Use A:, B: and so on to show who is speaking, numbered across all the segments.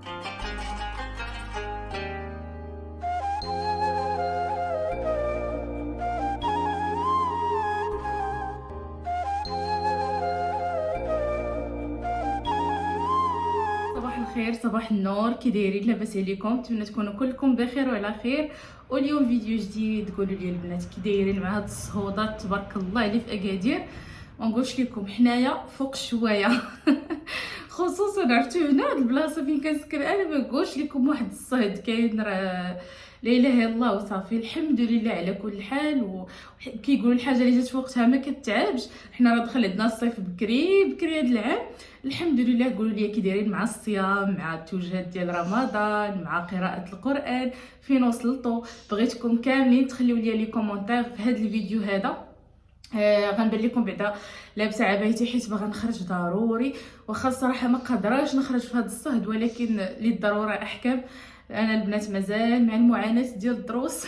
A: صباح الخير، صباح النور، كي دايرين؟ لاباس عليكم؟ نتمنى تكونوا كلكم بخير وعلى خير. واليوم فيديو جديد. قولوا لي البنات كي دايرين مع هاد الصهودات تبارك الله اللي في اكادير؟ ما نقولش لكم حنايا فوق شويه خصوصا عرفتوا هنا هاد البلاصه فين كنسكن انا، ما نقولش لكم واحد الصهد كاين، راه لا اله الا الله وصافي. الحمد لله على كل حال. وكيقولوا الحاجه اللي جات في وقتها ما كتعابش. حنا راه دخل عندنا الصيف بكري بكري هاد العام، الحمد لله. قولوا لي كي دايرين مع الصيام، مع التوجهات ديال رمضان، مع قراءه القران، فين وصلتوا؟ بغيتكم كاملين تخليو لي كومونتير في هذا الفيديو هذا. غنبان لكم بعدا لابسه عبايتي حيت باغا نخرج ضروري، واخا الصراحه ما قادراش نخرج في هذا الصهد، ولكن للضروره احكام. انا البنات مازال مع المعاناه ديال الدروس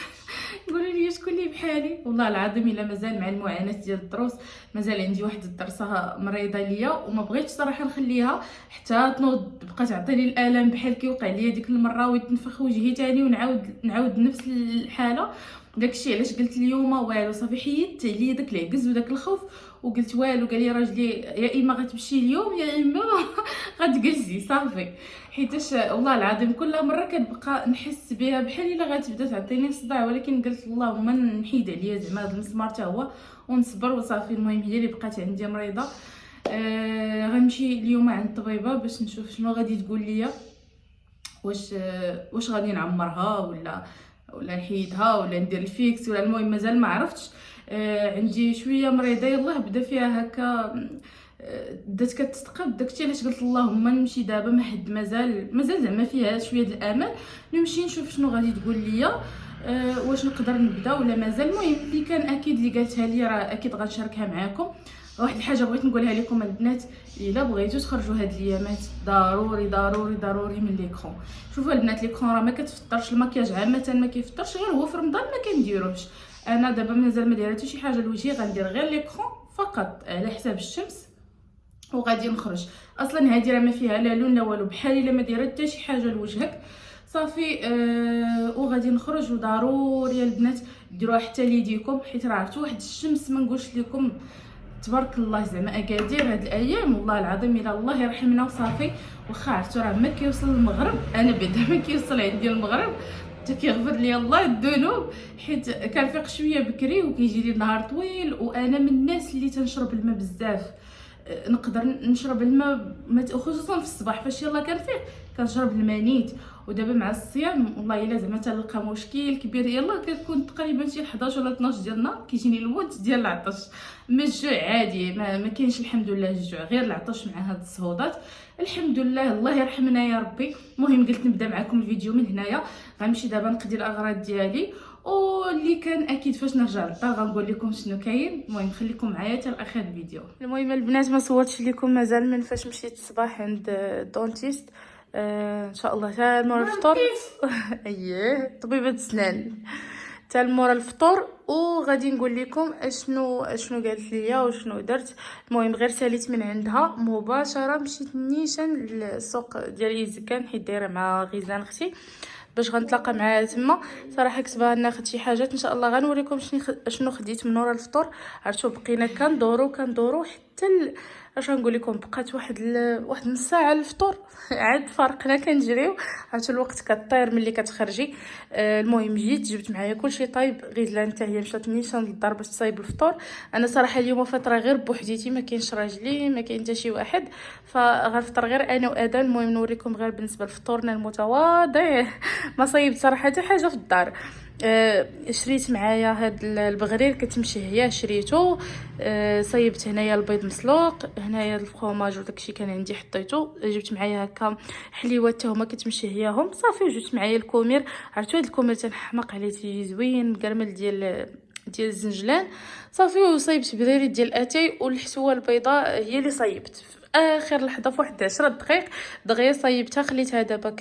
A: قولوا لي شكون اللي بحالي، والله العظيم الا مازال مع المعاناه ديال الدروس. مازال عندي واحد الدرسه مريضه ليا وما بغيتش صراحه نخليها حتى تنوض تبقى تعطيني الالم بحال كيوقع ليا ديك المره، ويتنفخ وجهي تاني ونعاود نفس الحاله. داكشي علاش قلت اليوم والو صافي، حيدت عليا داك العكز وداك الخوف وقلت والو. قال لي راجلي يا اما غتمشي اليوم يا اما غتجلسي صافي، حيتاش والله العظيم كل مره كنبقى نحس بها بحال الا غتبدا تعطيني صداع، ولكن قلت اللهم نحيد عليا زعما هذا المسمار حتى هو ونصبر وصافي. المهم هي اللي بقات عندي مريضه. غنمشي اليوم عند الطبيبه باش نشوف شنو غادي تقول لي، واش غادي نعمرها ولا نحيدها ولا ندير الفيكس ولا. المهم مازال ما عرفتش. عندي شويه مريضه يلاه بدا فيها هكا. بدات كتثقب داكشي علاش قلت اللهم نمشي دابا، ما حد مازال زعما فيها شويه د الامل. نمشي نشوف شنو غادي تقول لي، واش نقدر نبدا ولا مازال. المهم اللي كان اكيد اللي قالتها لي راه اكيد غنشاركها معكم. واحد الحاجه بغيت نقولها لكم البنات، الا بغيتو تخرجوا هاد الايامات ضروري ضروري ضروري من ليكرون. شوفوا البنات، ليكرون راه ما كتفطرش، المكياج عامه ما كيفطرش، غير هو في رمضان ما كنديروش. انا دابا مازال ما دايره حتى شي حاجه لوجهي، غندير غير ليكرون فقط على حساب الشمس وغادي نخرج. اصلا هادي راه ما فيها لا لون لا والو، بحال الا ما دايره حتى شي حاجه لوجهك صافي. وغادي نخرج. وضروري البنات ديروها حتى ليديكم، حيت راه عرفتوا واحد الشمس ما نقولش لكم تبارك الله زعما اكادير هاد الايام والله العظيم الى الله يرحمنا وصافي. واخا عرفتوا راه ما كيوصل المغرب، انا بعدا ما كيوصل عندي المغرب حتى كيغفر لي الله الذنوب، حيت كنفيق شويه بكري وكيجي لي النهار طويل. وانا من الناس اللي تنشرب الماء بزاف، نقدر نشرب الماء خصوصا في الصباح فاش يلا كنفيق كنشرب الماء نيت. ودابا مع الصيام والله الا زعما تلقى مشكل كبير، يلا كتكون تقريبا شي 11 ولا 12 ديال النهار كيجيني الموت ديال العطش. ما الجوع عادي، ما كاينش الحمد لله الجوع، غير العطش مع هاد الصهودات. الحمد لله الله يرحمنا يا ربي. المهم قلت نبدا معكم الفيديو من هنايا. غنمشي دابا نقضي الاغراض ديالي، واللي كان اكيد فاش نرجع للدار غنقول لكم شنو كاين. المهم خليكم معايا حتى لاخر الفيديو. المهم البنات ما صورتش لكم مازال من فاش مشيت الصباح عند الدونتيست. ان شاء الله حتى مورا الفطور اييه طبيبه السنان، حتى مورا الفطور وغادي نقول لكم اشنو قالت ليا وشنو درت. المهم غير ساليت من عندها مباشره مشيت نيشان للسوق ديال يزكان، حيت دايره مع غيزان اختي باش غنتلاقى معاها تما. صراحه كتبغى ناخذ شي حاجات ان شاء الله غنوريكم شنو خديت من ورا الفطور. عرفتوا بقينا كندورو حتى اش غنقول لكم، بقات واحد نص ساعه الفطور عاد فرقنا كنجريو. عرفتوا الوقت كطير ملي كتخرجي. المهم جبت معايا كلشي طايب. غيزلان حتى هي مشات نيشان للدار باش تصايب الفطور. انا صراحه اليوم فتره غير بوحديتي، ما كاينش راجلي ما كاين حتى شي واحد، فغنفطر غير انا وادم. المهم نوريكم غير بالنسبه لفطورنا المتواضع ما صايبت صراحه حتى حاجه في الدار. شريت معايا هاد البغرير كتمشهيه شريته. صايبت هنايا البيض مسلوق، هنايا الفرماج وداكشي كان عندي حطيته. جبت معايا هكا حليوات حتى هما كتمشهياهم صافي. وجبت معايا الكومير، عرفتوا هاد الكومير تنحماق عليه تيجي زوين مقرمل ديال الزنجلان صافي. وصايبت بريريت ديال الاتاي والحسوه البيضاء هي اللي صايبت اخر لحظه في واحد 10 دقائق دغيا صايبتها خليتها دابا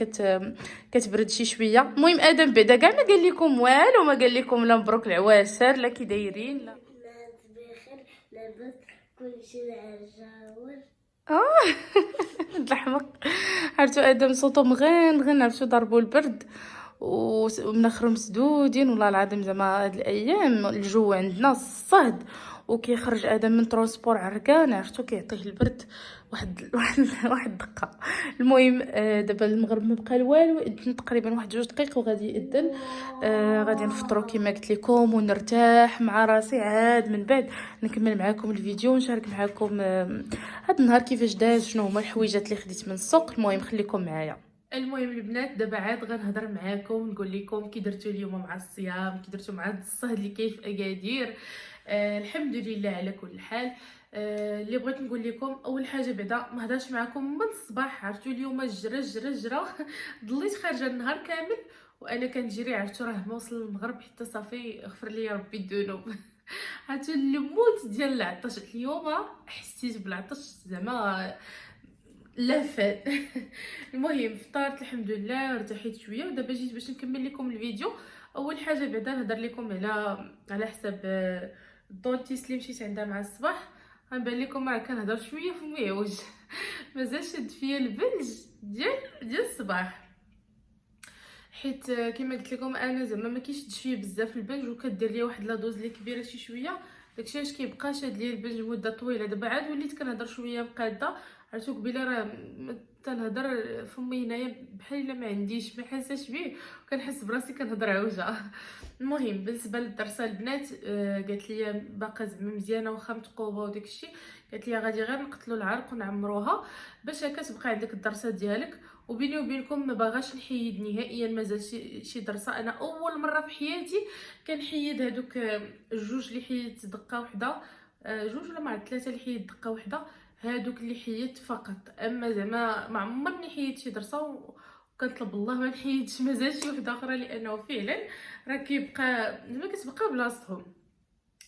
A: كتبرد شي شويه. المهم ادم بعدا كاع ما قال لكم والو، ما قال لكم لا مبروك العواشر لا كي دايرين لا
B: بخير لاباس كلشي العجاور.
A: اه الحمق. عرفتو ادم صوتو مغنغن، عرفتو ضربوا البرد ومناخرو مسدودين. والله العظيم زعما هاد الايام الجو عندنا صهد، وكيخرج ادم من ترونسبور عرقان، عرفتو كيعطيه البرد. واحد دقه. المهم دابا المغرب ما بقى والو، يأذن تقريبا واحد 2 دقائق وغادي يأذن. غادي نفطروا كما قلت لكم ونرتاح مع راسي، عاد من بعد نكمل معكم الفيديو ونشارك معكم هاد النهار كيفاش داز، شنو هما الحويجات اللي خديت من السوق. المهم خليكم معايا. المهم البنات دابا عاد غنهضر معاكم نقول لكم كي درتو اليوم مع الصيام، كي درتو مع هاد الصهد اللي كاين في اكادير. الحمد لله على كل حال. اللي بغيت نقول لكم اول حاجه بعدا ما هضرش معكم من الصباح، عرفتو اليوم جرى ضليت خارجه النهار كامل وانا كنجري، عرفتو راه ما وصل المغرب حتى صافي غفر لي ربي الذنوب. عرفتو الموت ديال العطش اليوم، حسيت بالعطش زعما لافان. المهم فطرت الحمد لله، ارتحيت شويه ودابا جيت باش نكمل لكم الفيديو. اول حاجه بعدا نهضر لكم على حساب الدونتيست اللي مشيت عندها مع الصباح. غنبان لكم راه كنهضر شويه في ميوج. مازال شد فيا البنج ديال الصباح، حيت كما قلت لكم انا زعما ما كيشدش فيا بزاف البنج، وكدير ليا واحد لا دوز اللي كبيره شي شويه، داكشي علاش كيبقى شاد ليا البنج مده طويله. دابا عاد وليت كنهضر شويه مقاده، عرفتو قبيله راه تنهضر فمي هنايا بحال الا ما عنديش ما حاساش بيه، وكنحس براسي كنهضر عوجه. المهم بالنسبه للدرسه البنات قالت لي باقا زعما مزيانه واخا متقوبه وداكشي، قالت لي غادي غير نقتلوا العرق ونعمروها باش هكا تبقى عندك الدرسه ديالك. وبيني وبينكم ما باغاش نحيد نهائيا، مازال شي درسه. انا اول مره في حياتي كنحيد هذوك الجوج اللي حيدت دقه واحده، جوج ولا مع 3 اللي حيدت دقه واحده، هادوك اللي حيدت فقط. اما زعما ما عمرني حيدت شي درسه وكنطلب الله ما نحيدش مازال شي وحده اخرى، لانه فعلا راه كيبقى زعما كتبقى بلاصتهم.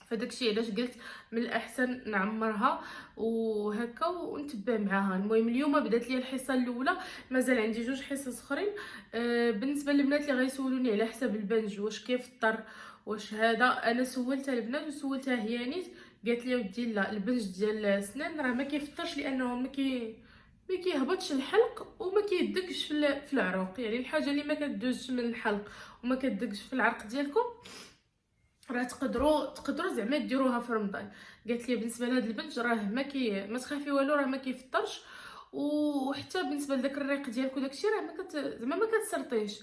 A: فداكشي علاش قلت من الاحسن نعمرها وهكا ونتبع معاها. المهم اليوم بدات لي الحصه الاولى، مازال عندي 2 حصص اخرين. بالنسبه للبنات اللي غيسولوني على حساب البنج واش كيفطر واش هذا، انا سولتها البنات وسولتها هيانيت، قالت لي ودي لا البنج ديال السنان راه ما كيفطرش، لانه ما كيهبطش الحلق وما كيدقش في العروق. يعني الحاجه اللي ما كدوزش من الحلق وما كدقش في العرق ديالكم راه تقدروا زعما ديروها في رمضان. قالت لي بالنسبه لهاد البنج راه ما تخافي والو، راه ما كيفطرش. وحتى بالنسبه لداك الريق ديالك وداكشي راه زعما ما كتسرطيش،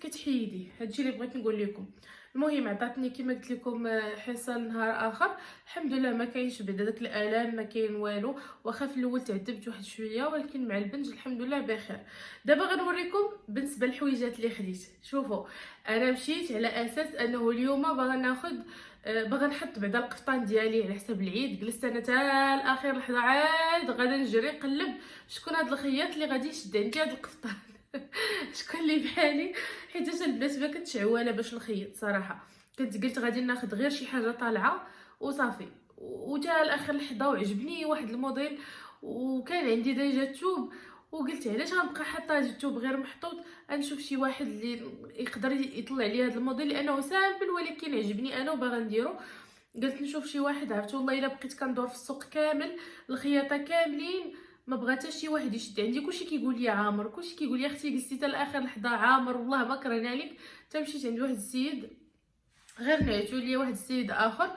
A: كتحيديه. هادشي اللي بغيت نقول لكم. المهم عطاتني كما قلت لكم حصه نهار اخر، الحمد لله ما كاينش بعدا داك الالام، ما كاين والو. واخا في الاول تعذبت واحد شويه، ولكن مع البنج الحمد لله بخير. دابا غنوريكم بالنسبه للحويجات اللي خديت. شوفوا انا مشيت على اساس انه اليوم باغا ناخذ باغا نحط بعدا القفطان ديالي على حساب العيد. جلست انا حتى الاخير لحظه عاد غادا نجري نقلب شكون هاد الخياط اللي غادي يشد عندي هاد القفطان. شكون اللي بحالي، حيت البنات ما كنتش عواله باش نخيط صراحه. كنت قلت غادي ناخذ غير شي حاجه طالعه وصافي. وجا الاخر لحظه وعجبني واحد الموديل وكان عندي ديجا التوب، وقلت علاش غنبقى حاطه هاد التوب غير محطوط، نشوف شي واحد اللي يقدر يطلع لي هذا الموديل لانه سامبل ولكن عجبني انا وباغا نديرو. قلت نشوف شي واحد. عرفتوا والله الا بقيت كندور في السوق كامل الخياطه كاملين ما بغات شي واحد يشد عندي، كلشي كيقول لي عامر، كلشي كيقول لي اختي جلستي حتى الاخر لحظه عامر والله ما كرهنا لك. حتى مشيت عند واحد السيد غير نعتو لي واحد السيد اخر،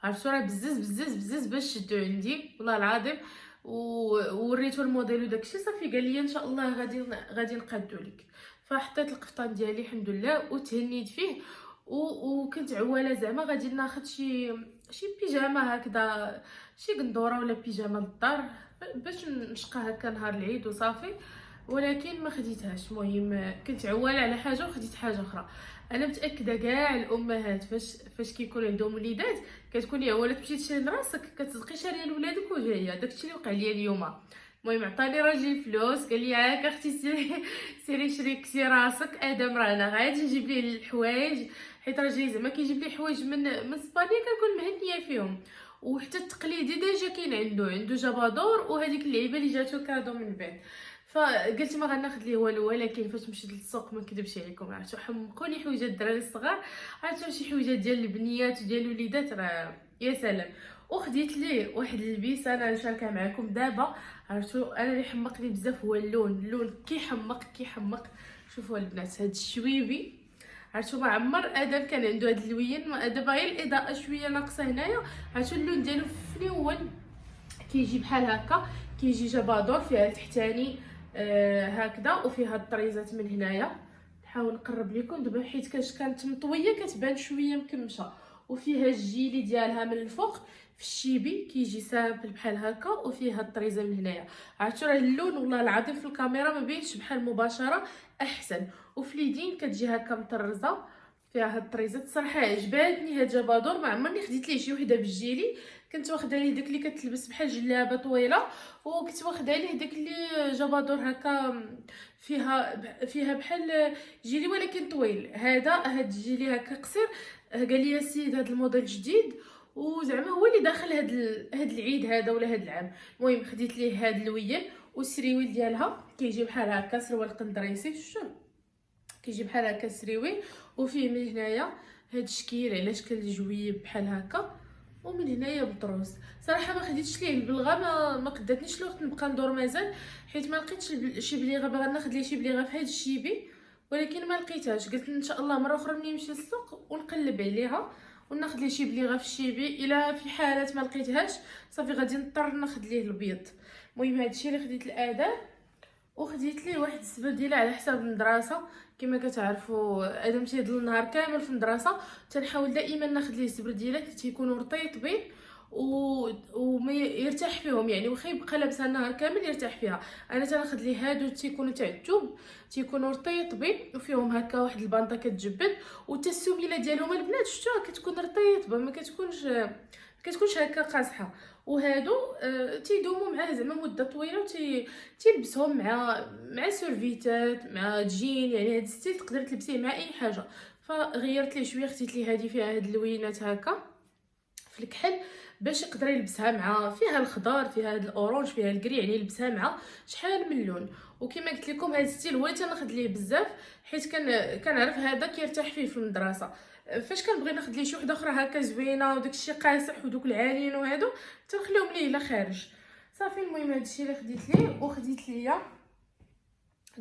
A: عرفتوا راه بزز باش شدو عندي والله العظيم. ووريتو الموديل وداكشي صافي قال لي ان شاء الله غادي نقادو لك. فحطيت القفطان ديالي الحمد لله وتهنيت فيه. وكنت عواله زعما غادي ناخذ شي بيجامه هكذا، شي قندوره ولا بيجامه للدار باش نشقى هكا نهار العيد وصافي، ولكن ما خديتهاش. المهم كنت عواله على حاجه وخديت حاجه اخرى. انا متاكده كاع الامهات فاش كيكون عندهم وليدات كتكوني عواله تمشي تشري لراسك كتبقي شاريه لولادك وجايه. داكشي اللي وقع ليا اليوم. المهم عطاني راجل فلوس قال لي هاك اختي سيري شري كسي راسك ادم رانا غادي نجيب ليه الحوايج، حيت راجلي زعما كيجيب لي حوايج من اسبانيا كنكون مهنيه فيهم. وحتى التقليدي ديجا كاين عنده جابادور وهذيك اللعيبه اللي جاتو كادو من بعد. فقلت ما غناخذ ليه والو، ولكن فاش مشيت للسوق ما نكذبش عليكم عرفتوا حمقوني حويجات الدراري الصغار، عرفتوا شي حويجات ديال البنيات وديال الوليدات راه يا سلام. وخديت ليه واحد البيسه انا نشاركها معكم دابا. عرفتوا انا اللي حمقني بزاف هو اللون كيحمق. شوفوا البنات هاد الشويبي، عرفتوا ما عمر ادم كان عنده هاد اللوين، دابا غير الاضاءه شويه ناقصه هنايا. عرفتوا اللون ديالو فنيون، كيجي بحال هكا، كيجي جبادور فيها التحتاني هكذا، وفيها الطريزات من هنايا. نحاول نقرب لكم دابا حيت كانت مطويه كتبان شويه مكمشه، وفيها الجيلي ديالها من الفوق في الشيبي كيجي سامبل بحال هكا، وفيها الطريزه من هنايا. عرفتوا راه اللون والله العظيم في الكاميرا ما بينش بحال مباشره احسن، وفي اليدين كتجي هكا مطرزه فيها هاد الطريزات. صراحه عجباتني هاد جبادور، ما عمرني خديت ليه شي وحده بالجيلي. كنت واخده ليه داك اللي كتلبس بحال جلابه طويله، وكنت واخده ليه داك اللي جبادور هكا فيها بحال جيلي ولكن طويل. هاد الجيلي هكا قصير. قال لي السيد هاد الموديل جديد، وزعما هو اللي داخل هاد العيد هذا ولا هاد العام. المهم خديت ليه هاد اللوين، والسريويل ديالها كيجي بحال هكا سروال قندريسي. شوف كيجي بحال هكا سريويل، وفيه من هنايا هاد الشكل على شكل جويب بحال هكا، ومن هنايا بطروس. صراحه ما خديتش ليه البلغه، ما قداتنيش الوقت نبقى ندور مازال، حيت ما لقيتش شي بليغه. باغا ناخذ ليه شي بليغه في هاد الشيبي ولكن ما لقيتهاش. قلت ان شاء الله مره اخرى ملي نمشي للسوق ونقلب عليها وناخذ ليه شي بليغه في الشيبي. الا في حالات ما لقيتهاش صافي غادي نضطر ناخذ ليه البيض. المهم هادشي اللي خديت الاداه. وخديت ليه واحد السبرديله على حساب المدرسه. كما كتعرفوا ادم تيضل النهار كامل في المدرسه، تنحاول دائما ناخذ ليه سبرديلات اللي تيكونوا رطيطبين وما يرتاح فيهم، يعني واخا يبقى لابسها النهار كامل يرتاح فيها. انا تناخذ ليه هادو تيكونوا تاع الثوب، تيكونوا رطيطبين وفيهم هكا واحد البانطه كتجبد، وتا السميله ديالهم البنات شفتوها كتكون رطيطبه، ما كتكونش هكا قاصحه. وهادو تيدوموا معاه زعما مده طويله، تيلبسهم مع سورفيتات مع جين. يعني هاد الستيل تقدر تلبسيه مع اي حاجه. فغيرت ليه شويه، خديت ليه هذه فيها هاد اللوينات هكا في الكحل باش يقدر يلبسها مع فيها الخضار، فيها هاد الاورانج، فيها الكري، يعني يلبسها مع شحال من لون. وكما قلت لكم هاد الستيل هو اللي تناخذ ليه بزاف، حيت كنعرف هذا كيرتاح فيه في المدرسه. فاش كنبغي ناخذ ليه شي وحده اخرى هكا زوينه وداك الشيء قاصح ودوك العاليين وهادو تنخليهم ليه لا خارج. صافي المهم هادشي اللي خديت ليه. وخديت ليا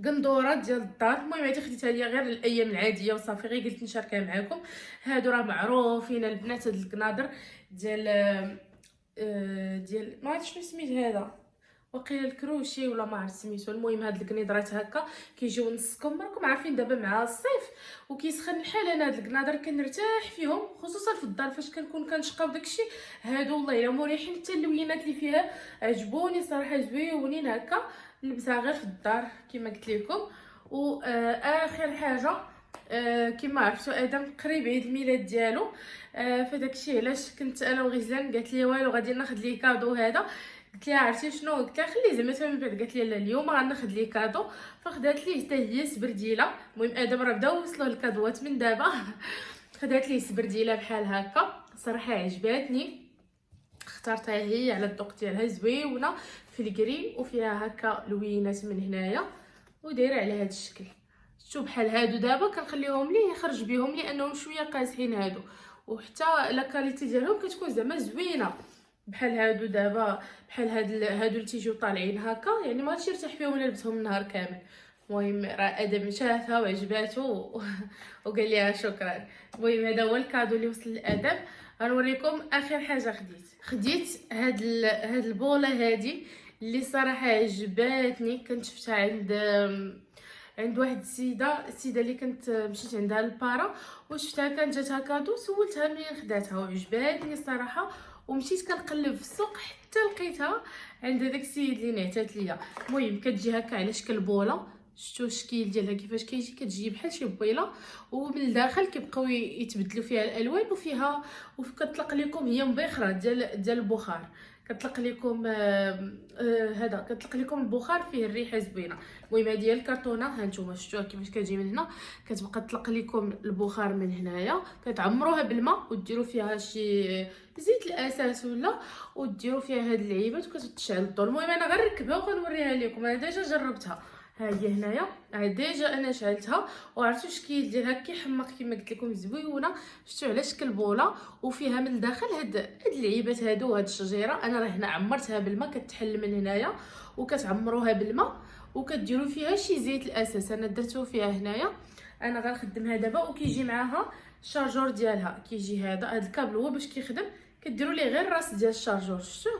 A: قندورات ديال الدار. المهم هادي خديتها ليا غير الايام العاديه وصافي، غير قلت نشاركها معكم. هادو راه معروفين البنات، هاد القنادر ديال ما عرفتش شنو سميت هذا، وقيل الكروشي ولا ما عرفت سميتو. المهم هاد القنيدرات هكا كيجيو نصكم، راكم عارفين دابا مع الصيف وكيسخن الحال. انا هاد القنادر كنرتاح فيهم خصوصا في الدار فاش كنكون كنشقى وداكشي. هادو والله الا مريحين، حتى اللوينات اللي فيها عجبوني صراحه، زويونين هكا نلبسها غير في الدار كما قلت لكم. واخر حاجه كما عرفتوا ادم قريب عيد الميلاد ديالو، فداكشي علاش كنت انا وغزلان قالت لي والو غادي ناخذ ليه كادو هذا. قلت لها عرفتي شنو، قلت لها خليه زعما تا من بعد. قالت لي لا اليوم غناخذ ليه كادو، فخدات ليه حتى هي سبرديله. المهم ادم راه بداو يوصلوا الكادوات من دابا خدات ليه سبرديله بحال هكا، صراحه عجباتني، اختارتها هي على الذوق ديالها، زويونه في الكري وفيها هكا لوينات من هنايا ودايره على هذا الشكل. شوف بحال هادو دابا كنخليهم ليه يخرج بهم لانهم شويه قاصحين هادو، وحتى لا كاليتي ديالهم كتكون زعما زوينه. بحال هادو دابا بحال هادو اللي تيجيو طالعين هكا، يعني ما غاديش يرتاح فيهم الا لبسهم النهار كامل. المهم راه ادم شافها وعجباتو وقال ليها شكرا. المهم هذا هو الكادو اللي وصل لادم. غنوريكم اخر حاجه خديت هاد البوله هادي اللي صراحه عجباتني. كنت شفتها عند واحد السيده اللي كنت مشيت عندها للبارا وشفتها كانت جاتها كادو، سولتها منين خداتها وعجباتني الصراحه. ومشيت كنقلب في السوق حتى لقيتها عند داك السيد اللي نعتات ليا. المهم كتجي هكا على شكل بوله، شفتوا الشكل ديالها كيفاش كيجي، كتجي بحال شي بويله ومن الداخل كيبقاو يتبدلوا فيها الالوان، وكتطلق لكم هي مبخره ديال البخار. كتطلق لكم هذا كتطلق لكم البخار فيه الريحه زوينه. المهم هذه هي الكرتونه، ها نتوما شفتوها كيفاش كتجي من هنا، كتبقى تطلق لكم البخار من هنايا. كتعمروها بالماء وديروا فيها شي زيت الاساس ولا، وديروا فيها هاد اللعيبات وكتشعل الضوء. المهم انا غنركبها وغنوريها لكم، انا ديجا جربتها. ها هي هنايا ديجا انا شعلتها، وعرفتوا الشكل ديالها كيحمق كما قلت لكم زويونه. شفتوا على شكل بوله، وفيها من الداخل هاد اللعيبات هادو، هاد الشجيره. انا راه هنا عمرتها بالماء، كتحل من هنايا وكتعمروها بالماء وكديروا فيها شي زيت. الاساس انا درتو فيها هنايا. انا غنخدمها دابا، وكيجي معاها الشارجور ديالها. كيجي هاد الكابل هو باش كيخدم، كديروا ليه غير الراس ديال الشارجور. شفتوا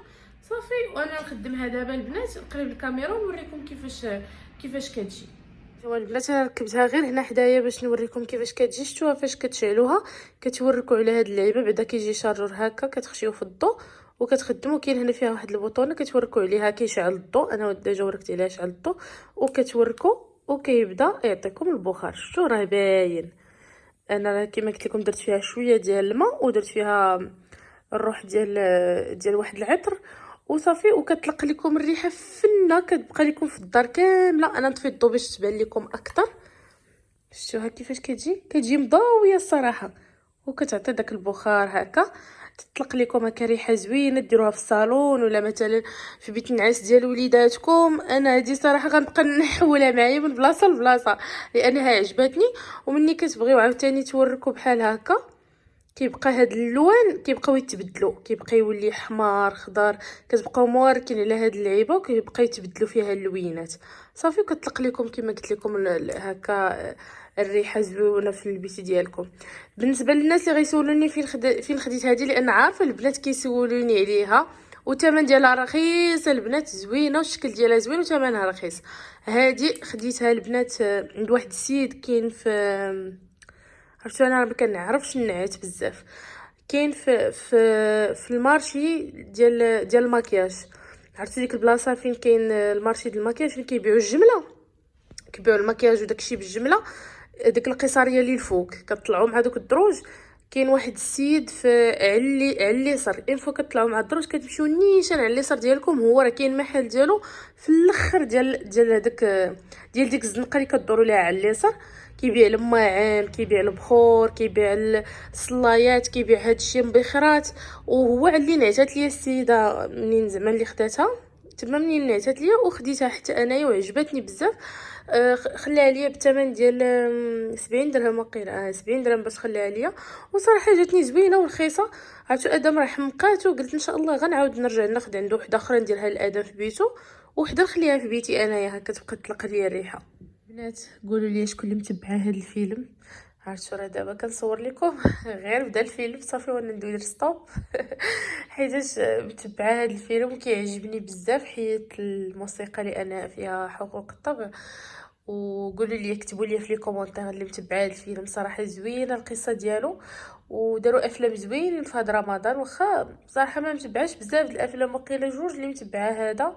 A: صافي. وانا نخدمها دابا البنات قريب الكاميرا ونوريكم كيفاش كتجي. ايوا البنات انا ركبتها غير هنا حدايا باش نوريكم كيفاش كتجي. شفتوها فاش كتشعلوها كتوركوا على هاد اللعيبه، بعدا كيجي شارجور هكا كتخشيو في الضوء وكتخدموا. كاين هنا فيها واحد البوطونه كتوركوا عليها كيشعل الضوء. انا ديجا وركت عليها شعل الضوء، وكتوركوا وكيبدا يعطيكم البخار. شفتوا راه باين. انا راه كما قلت لكم درت فيها شويه ديال الماء، ودرت فيها الروح ديال واحد العطر وصافي. وكتطلق لكم الريحه فنه، كتبقى لكم في الدار كامله. انا نطفي الضو باش تبان لكم اكثر. شفتوها كيفاش كتجي مضاويه الصراحه، وكتعطي داك البخار هكا. تطلق لكم هكا ريحه زوينه، ديروها في الصالون ولا مثلا في بيت النعاس ديال وليداتكم. انا هذه صراحه غنبقى نحولها معايا من بلاصه لبلاصه لانها عجبتني. ومني كتبغيو عاوتاني توركوا بحال هكا كيبقى هاد اللون كيبقاو يتبدلوا، كيبقى يولي حمار خضر، كتبقاو موركين على هاد اللعيبه وكيبقى يتبدلوا فيها اللوينات. صافي. وكتطلق لكم كما قلت لكم هكا الريحه زوينه في البيت ديالكم. بالنسبه للناس اللي غيسولوني فين خديت هذه، لان عارفه البنات كيسولوني عليها، وثمن ديالها رخيص البنات، زوينه والشكل ديالها زوين وثمنها رخيص. هذه خديتها البنات عند واحد السيد كاين في، عرفتوا انا ما كنعرفش النعات بزاف، كاين في المارشي ديال الماكياج. عرفتوا ديك البلاصه فين كاين المارشي ديال الماكياج، فين كيبيعوا الجمله، كيبيعوا الماكياج وداكشي بالجمله. ديك القيصريه اللي الفوق كطلعوا مع دوك الدروج، كاين واحد السيد في على اليسار. اين فوق كطلعوا مع الدروج كتمشيو نيشان على اليسار ديالكم، هو راه كاين محل ديالو في الاخر ديال هذاك ديال ديك الزنقه اللي كدوروا ليها على اليسار. كيبيع الماعن، كيبيع البخور، كيبيع الصلايات، كيبيع هادشي مبخرات. وهو اللي نعتات ليا السيده منين زعما اللي خداتها تما، منين نعتات ليا وخديتها حتى انايا وعجبتني بزاف. خلاها ليا بثمن ديال 70 درهم وقيله، 70 درهم باش خلاها ليا. وصراحه جاتني زوينه ورخيصه. عرفتوا ادم راه حمقاتو، قلت ان شاء الله غنعاود نرجع ناخذ عنده وحده اخرى نديرها لادم في بيتو، وحده نخليها في بيتي انايا هكا تبقى تطلق ليا الريحه. بنات قولوا لي شكون اللي متبعه هذا الفيلم. عرفتوا راه دابا كنصور لكم غير بدا الفيلم صافي وانا ندير ستوب حيتاش متبعه هذا الفيلم كيعجبني بزاف، حيت الموسيقى لان فيها حقوق الطبع. وقولوا لي اكتبوا لي في لي كومونتير اللي متبعه الفيلم. صراحه زوينه القصه ديالو، وداروا افلام زوينين في هذا رمضان. واخا بصراحه ما متبعاش بزاف الافلام، وقيله جوج اللي متبعه هذا،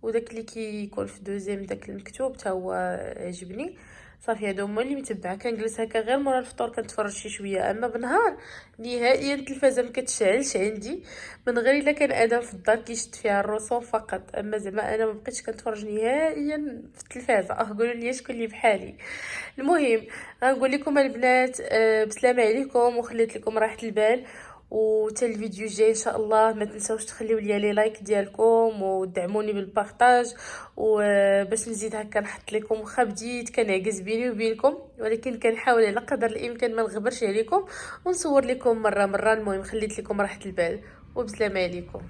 A: وداك اللي كيكون في دوزيام داك المكتوب حتى هو عجبني. صافي هادو هما اللي متبعه. كنجلس هكا غير مورا الفطور كنتفرج شي شويه، اما بنهار نهائيا التلفازه ما كتشعلش عندي، من غير الا كان ادم في الدار كيشد فيها الرسوم فقط. اما زعما انا ما بقيتش كنتفرج نهائيا في التلفازه. قولوا لي شكون اللي بحالي. المهم غنقول لكم البنات بسلامه عليكم، وخليت لكم راحه البال. وتا الفيديو الجاي ان شاء الله ما تنساوش تخليو لي لايك ديالكم ودعموني بالبارطاج، وباش نزيد هكا نحط لكم. واخا بديت كنعكز بيني وبينكم، ولكن كنحاول على قدر الامكان ما نغبرش عليكم ونصور لكم مره. المهم خليت لكم راحه البال، وبسلامه عليكم.